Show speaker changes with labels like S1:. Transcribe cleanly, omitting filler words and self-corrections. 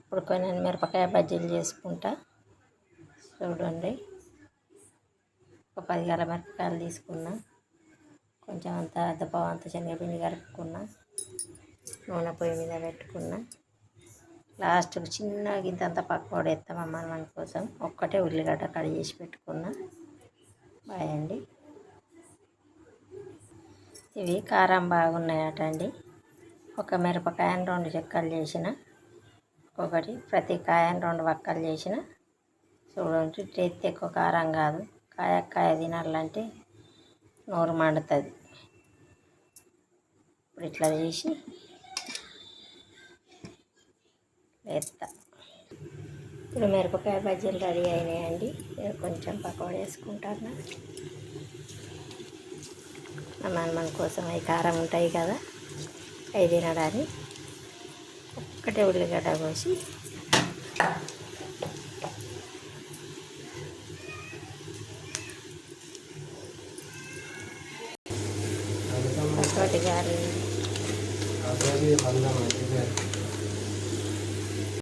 S1: ఇప్పుడు కొన్ని మిరపకాయ బజ్జీలు చేసుకుంటా. చూడండి, ఒక 10 గల మిరపకాయలు తీసుకున్నా, కొంచెం అంత అద్దపావు అంత శనగపిండి కలుపుకున్నా, నూనె పొయ్యి మీద పెట్టుకున్నా. లాస్ట్కి చిన్న గింతంత పకోడీ వేస్తామమ్మ మన కోసం. ఒక్కటే ఉల్లిగడ్డ కట్ చేసి పెట్టుకున్నా. బాయ్ అండి. ఇవి కారం బాగున్నాయట అండి. ఒక మిరపకాయను 2 చెక్కలు చేసిన, ఒకటి ప్రతి కాయను 2 వక్కలు చేసిన. చూడండి, టేస్ట్ ఎక్కువ కారం కాదు. కాయ తినాలంటే నోరు మండుతుంది. ఇప్పుడు ఇట్లా చేసి వేస్తా. ఇప్పుడు మిరపకాయ బజ్జీలు రెడీ అయినాయండి. కొంచెం పకోడీ వేసుకుంటాను. మన కోసం అవి కారం ఉంటాయి కదా, అవి తినడానికి ఒక్కటే ఉల్లిగడ్డ కోసి ఒకటి గాలి